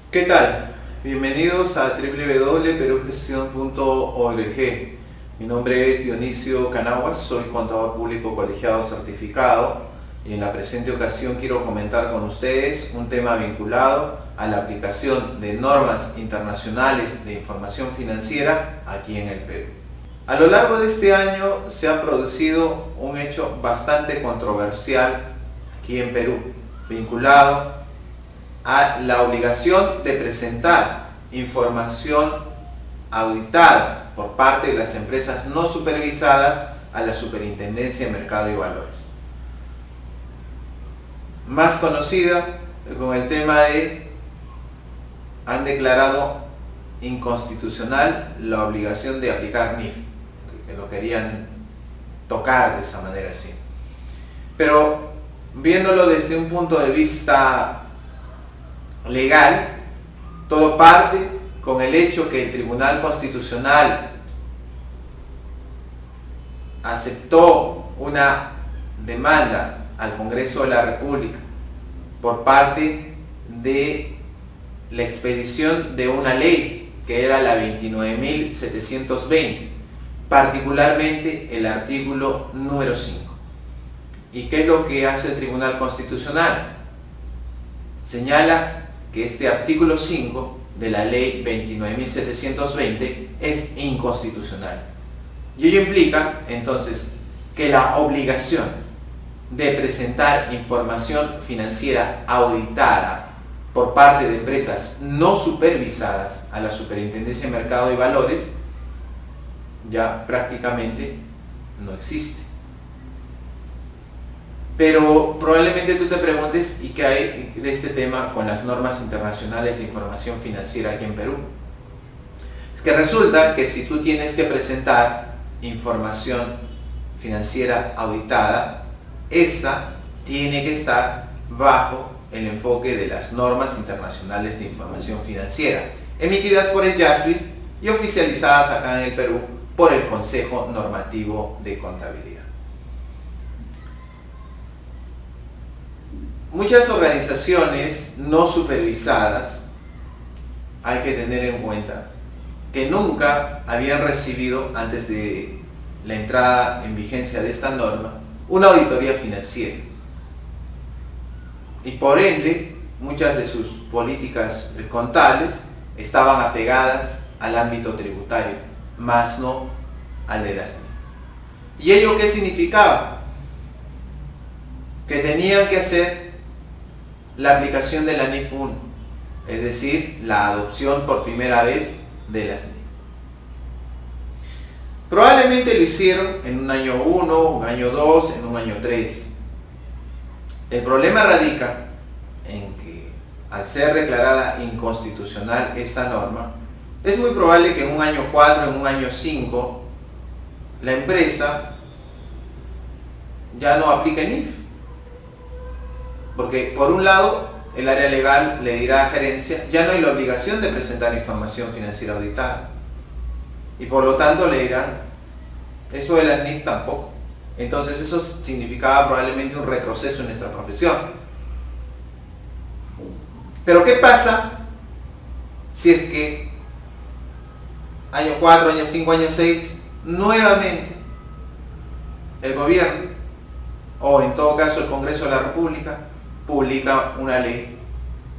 ¿Qué tal? Bienvenidos a www.perugestión.org. Mi nombre es Dionisio Canaguas, soy contador público colegiado certificado y en la presente ocasión quiero comentar con ustedes un tema vinculado a la aplicación de normas internacionales de información financiera aquí en el Perú. A lo largo de este año se ha producido un hecho bastante controversial aquí en Perú, vinculado a la obligación de presentar información auditada por parte de las empresas no supervisadas a la Superintendencia de Mercado y Valores, más conocida con el tema de han declarado inconstitucional la obligación de aplicar NIF, que lo querían tocar de esa manera así. Pero viéndolo desde un punto de vista legal, todo parte con el hecho que el Tribunal Constitucional aceptó una demanda al Congreso de la República por parte de la expedición de una ley que era la 29.720, particularmente el artículo número 5. ¿Y qué es lo que hace el Tribunal Constitucional? Señala que este artículo 5 de la ley 29.720 es inconstitucional. Y ello implica entonces que la obligación de presentar información financiera auditada por parte de empresas no supervisadas a la Superintendencia de Mercado y Valores ya prácticamente no existe. Pero probablemente tú te preguntes, ¿y qué hay de este tema con las normas internacionales de información financiera aquí en Perú? Es que resulta que si tú tienes que presentar información financiera auditada, esta tiene que estar bajo el enfoque de las normas internacionales de información financiera, emitidas por el YASBI y oficializadas acá en el Perú por el Consejo Normativo de Contabilidad. Muchas organizaciones no supervisadas, hay que tener en cuenta, que nunca habían recibido, antes de la entrada en vigencia de esta norma, una auditoría financiera. Y por ende, muchas de sus políticas contables estaban apegadas al ámbito tributario, más no al de las NIF. ¿Y ello qué significaba? Que tenían que hacer la aplicación de la NIF 1, es decir, la adopción por primera vez de las NIF. Probablemente lo hicieron en un año 1, un año 2, en un año 3. El problema radica en que al ser declarada inconstitucional esta norma, es muy probable que en un año 4, en un año 5, la empresa ya no aplique NIF. Porque por un lado, el área legal le dirá a gerencia, ya no hay la obligación de presentar información financiera auditada. Y por lo tanto le dirán, eso de las NIF tampoco. Entonces eso significaba probablemente un retroceso en nuestra profesión. Pero ¿qué pasa si es que año 4, año 5, año 6, nuevamente el gobierno, o en todo caso el Congreso de la República, publica una ley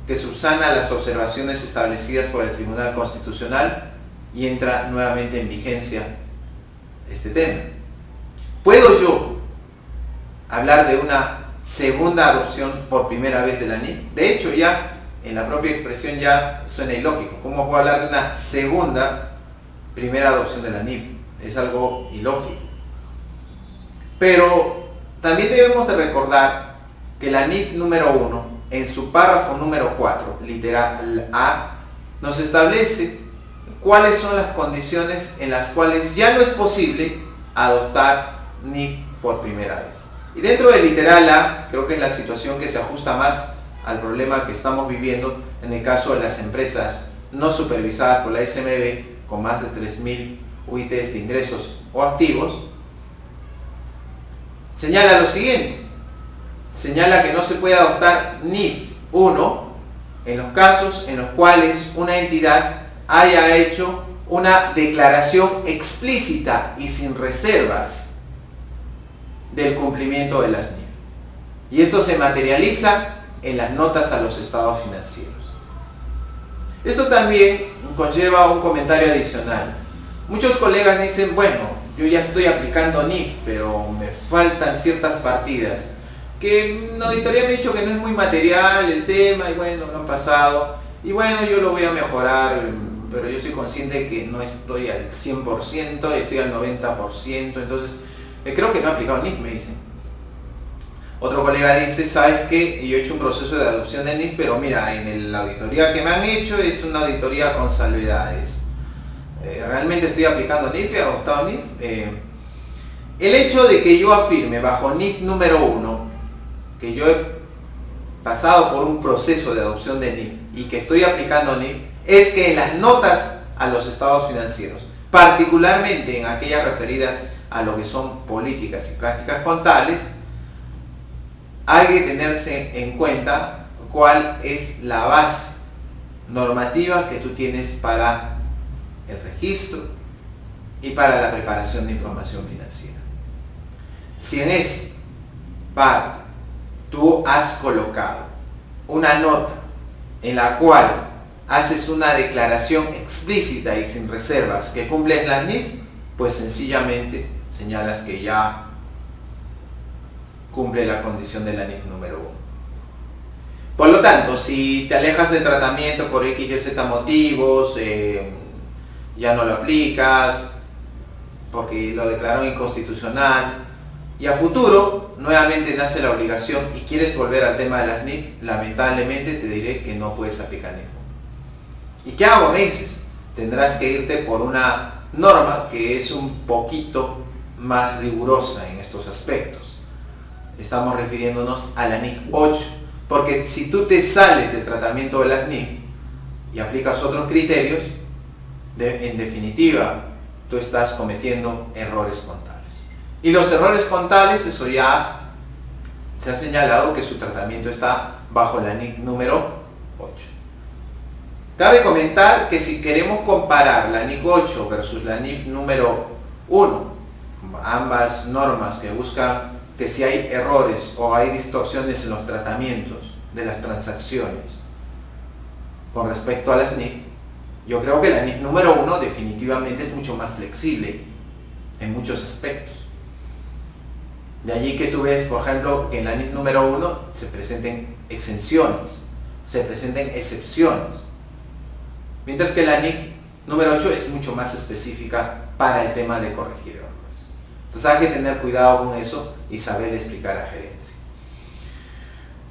que subsana las observaciones establecidas por el Tribunal Constitucional y entra nuevamente en vigencia este tema? ¿Puedo yo hablar de una segunda adopción por primera vez de la NIF? De hecho, ya en la propia expresión ya suena ilógico. ¿Cómo puedo hablar de una primera adopción de la NIF? Es algo ilógico. Pero también debemos de recordar que la NIF número 1, en su párrafo número 4, literal A, nos establece cuáles son las condiciones en las cuales ya no es posible adoptar NIF por primera vez. Y dentro del literal A, creo que es la situación que se ajusta más al problema que estamos viviendo en el caso de las empresas no supervisadas por la SMB con más de 3.000 UITs de ingresos o activos, señala lo siguiente. Señala que no se puede adoptar NIF 1 en los casos en los cuales una entidad haya hecho una declaración explícita y sin reservas del cumplimiento de las NIF. Y esto se materializa en las notas a los estados financieros. Esto también conlleva un comentario adicional. Muchos colegas dicen, bueno, yo ya estoy aplicando NIF, pero me faltan ciertas partidas, que la auditoría me ha dicho que no es muy material el tema, y bueno, lo han pasado, y bueno, yo lo voy a mejorar, pero yo soy consciente que no estoy al 100%, estoy al 90%, entonces creo que no he aplicado NIF, me dicen. Otro colega dice, ¿sabes qué? Yo he hecho un proceso de adopción de NIF, pero mira, en la auditoría que me han hecho es una auditoría con salvedades. ¿Realmente estoy aplicando NIF? ¿He adoptado NIF? El hecho de que yo afirme bajo NIF número 1 que yo he pasado por un proceso de adopción de NIF y que estoy aplicando NIF, es que en las notas a los estados financieros, particularmente en aquellas referidas a lo que son políticas y prácticas contables, hay que tenerse en cuenta cuál es la base normativa que tú tienes para el registro y para la preparación de información financiera. Si en esta parte tú has colocado una nota en la cual haces una declaración explícita y sin reservas que cumples las NIF, pues sencillamente señalas que ya cumple la condición de la NIF número 1. Por lo tanto, si te alejas del tratamiento por X y Z motivos, ya no lo aplicas porque lo declararon inconstitucional, y a futuro nuevamente nace la obligación y quieres volver al tema de las NIF, lamentablemente te diré que no puedes aplicar NIF. ¿Y qué hago? Me dices, tendrás que irte por una norma que es un poquito más rigurosa en estos aspectos. Estamos refiriéndonos a la NIC 8, porque si tú te sales del tratamiento de las NIF y aplicas otros criterios, en definitiva, tú estás cometiendo errores contables. Y los errores contables, eso ya se ha señalado que su tratamiento está bajo la NIC número 8. Cabe comentar que si queremos comparar la NIC 8 versus la NIF número 1, ambas normas que buscan que si hay errores o hay distorsiones en los tratamientos de las transacciones con respecto a las NIF, yo creo que la NIF número 1 definitivamente es mucho más flexible en muchos aspectos. De allí que tú ves, por ejemplo, que en la NIF número 1 se presenten exenciones, se presenten excepciones, mientras que la NIF número 8 es mucho más específica para el tema de corregir errores. Entonces hay que tener cuidado con eso y saber explicar a gerencia.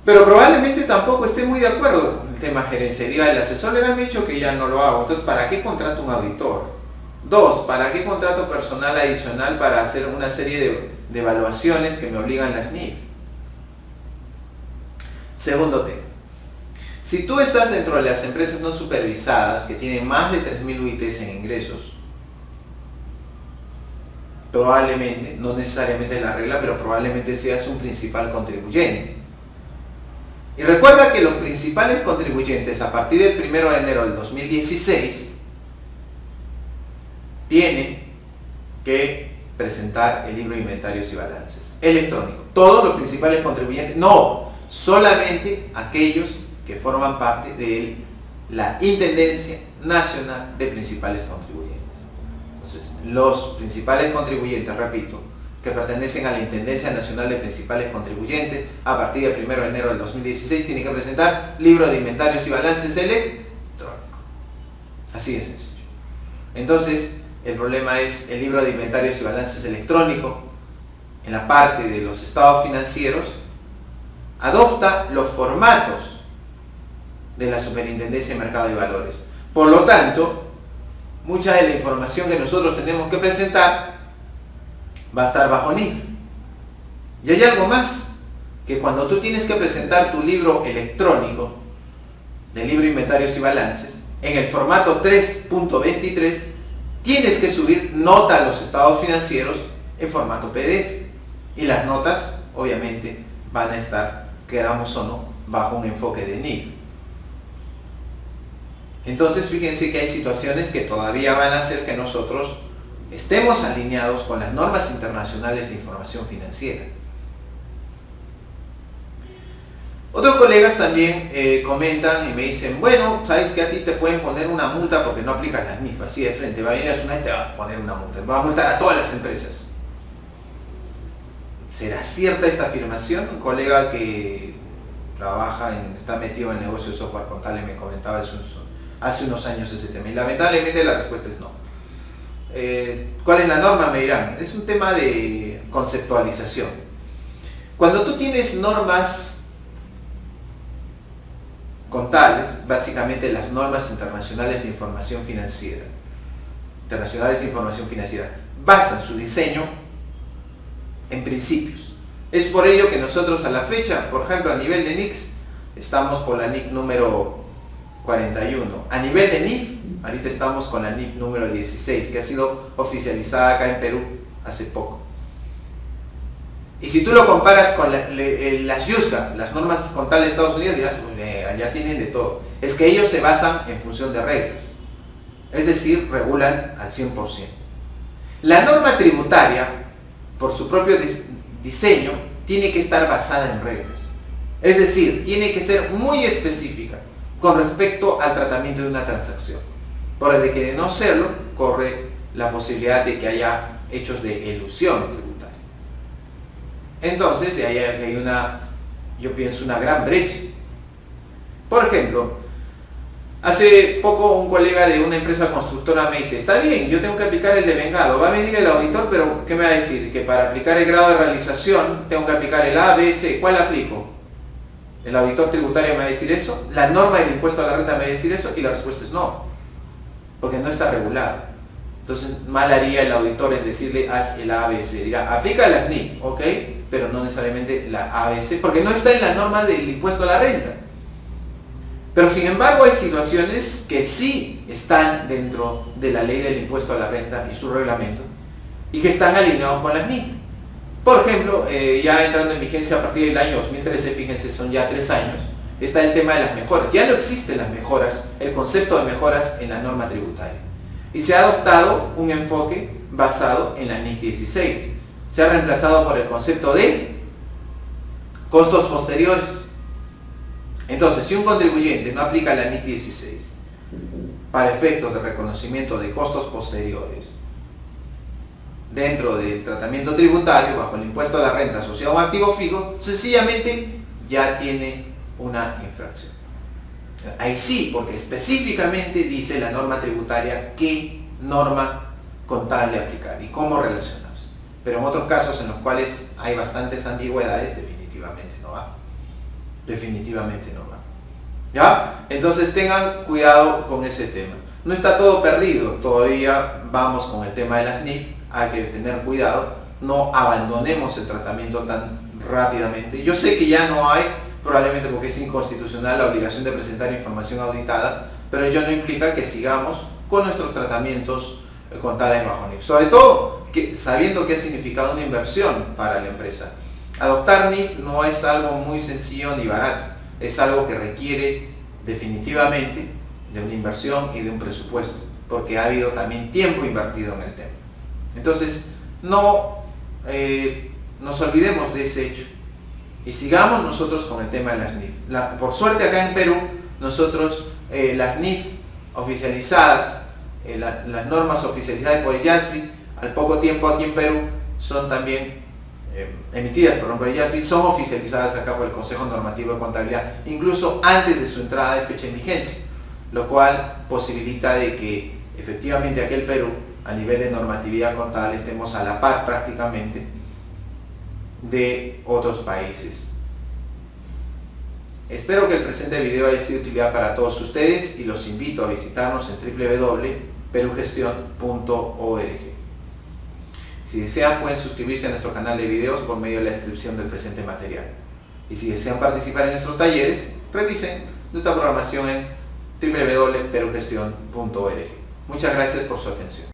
Pero probablemente tampoco esté muy de acuerdo con el tema gerencia y diga, el asesor legal me ha dicho que ya no lo hago, entonces ¿para qué contrato un auditor? 2, ¿para qué contrato personal adicional para hacer una serie de evaluaciones que me obligan las NIF? Segundo tema. Si tú estás dentro de las empresas no supervisadas que tienen más de 3.000 UITs en ingresos, probablemente, no necesariamente es la regla, pero probablemente seas un principal contribuyente. Y recuerda que los principales contribuyentes a partir del 1 de enero del 2016 tienen que presentar el libro de inventarios y balances electrónico. Todos los principales contribuyentes, no, solamente aquellos que forman parte de la Intendencia Nacional de Principales Contribuyentes. Entonces, los principales contribuyentes, repito, que pertenecen a la Intendencia Nacional de Principales Contribuyentes, a partir del 1 de enero del 2016 tienen que presentar libro de inventarios y balances electrónico. Así de sencillo. Entonces, el problema es el libro de inventarios y balances electrónico, en la parte de los estados financieros, adopta los formatos de la Superintendencia de Mercado y Valores. Por lo tanto, mucha de la información que nosotros tenemos que presentar va a estar bajo NIF. Y hay algo más, que cuando tú tienes que presentar tu libro electrónico, del libro de inventarios y balances, en el formato 3.23, tienes que subir nota a los estados financieros en formato PDF. Y las notas, obviamente, van a estar, queramos o no, bajo un enfoque de NIF. Entonces fíjense que hay situaciones que todavía van a hacer que nosotros estemos alineados con las normas internacionales de información financiera. Otros colegas también comentan y me dicen, bueno, sabes que a ti te pueden poner una multa porque no aplicas las NIF, así de frente, va a venir a SUNAT y te va a poner una multa, va a multar a todas las empresas. ¿Será cierta esta afirmación? Un colega que está metido en el negocio de software contable me comentaba hace unos años ese tema, y lamentablemente la respuesta es no. ¿Cuál es la norma? Me dirán, es un tema de conceptualización. Cuando tú tienes normas contables, básicamente las normas internacionales de información financiera, basan su diseño en principios. Es por ello que nosotros a la fecha, por ejemplo, a nivel de NICS, estamos por la NIC número 41. A nivel de NIF, ahorita estamos con la NIF número 16, que ha sido oficializada acá en Perú hace poco. Y si tú lo comparas con las USGA, las normas contables de Estados Unidos, dirás, allá tienen de todo. Es que ellos se basan en función de reglas, es decir, regulan al 100%. La norma tributaria, por su propio diseño, tiene que estar basada en reglas. Es decir, tiene que ser muy específica con respecto al tratamiento de una transacción. Por el de que de no serlo, corre la posibilidad de que haya hechos de elusión tributaria. Entonces, de ahí hay yo pienso, una gran brecha. Por ejemplo, hace poco un colega de una empresa constructora me dice, está bien, yo tengo que aplicar el devengado, va a venir el auditor, pero ¿qué me va a decir? Que para aplicar el grado de realización tengo que aplicar el A, B, C. ¿Cuál aplico? El auditor tributario me va a decir eso, la norma del impuesto a la renta me va a decir eso, y la respuesta es no, porque no está regulado. Entonces, mal haría el auditor en decirle, haz el ABC. Dirá, aplica las NIC, ok, pero no necesariamente la ABC, porque no está en la norma del impuesto a la renta. Pero sin embargo, hay situaciones que sí están dentro de la ley del impuesto a la renta y su reglamento, y que están alineados con las NIC. Por ejemplo, ya entrando en vigencia a partir del año 2013, fíjense, son ya 3 años, está el tema de las mejoras. Ya no existen las mejoras, el concepto de mejoras en la norma tributaria. Y se ha adoptado un enfoque basado en la NIC 16. Se ha reemplazado por el concepto de costos posteriores. Entonces, si un contribuyente no aplica la NIC 16 para efectos de reconocimiento de costos posteriores dentro del tratamiento tributario bajo el impuesto a la renta asociado a un activo fijo, sencillamente ya tiene una infracción. Ahí sí, porque específicamente dice la norma tributaria qué norma contable aplicar y cómo relacionarse. Pero en otros casos en los cuales hay bastantes ambigüedades, definitivamente no va. Definitivamente no va. ¿Ya? Entonces tengan cuidado con ese tema. No está todo perdido, todavía vamos con el tema de las NIF, hay que tener cuidado, no abandonemos el tratamiento tan rápidamente. Yo sé que ya no hay, probablemente porque es inconstitucional, la obligación de presentar información auditada, pero ello no implica que sigamos con nuestros tratamientos contables bajo NIF. Sobre todo, sabiendo que ha significado una inversión para la empresa. Adoptar NIF no es algo muy sencillo ni barato, es algo que requiere definitivamente de una inversión y de un presupuesto, porque ha habido también tiempo invertido en el tema. Entonces, no nos olvidemos de ese hecho y sigamos nosotros con el tema de las NIF. Por suerte acá en Perú, nosotros las NIF oficializadas, las normas oficializadas por el IASBI, al poco tiempo aquí en Perú son también emitidas por el IASBI, son oficializadas acá por el Consejo Normativo de Contabilidad, incluso antes de su entrada de fecha en vigencia, lo cual posibilita de que efectivamente aquí en Perú, a nivel de normatividad contable, estemos a la par prácticamente de otros países. Espero que el presente video haya sido de utilidad para todos ustedes y los invito a visitarnos en www.perugestion.org. Si desean, pueden suscribirse a nuestro canal de videos por medio de la descripción del presente material. Y si desean participar en nuestros talleres, revisen nuestra programación en www.perugestion.org. Muchas gracias por su atención.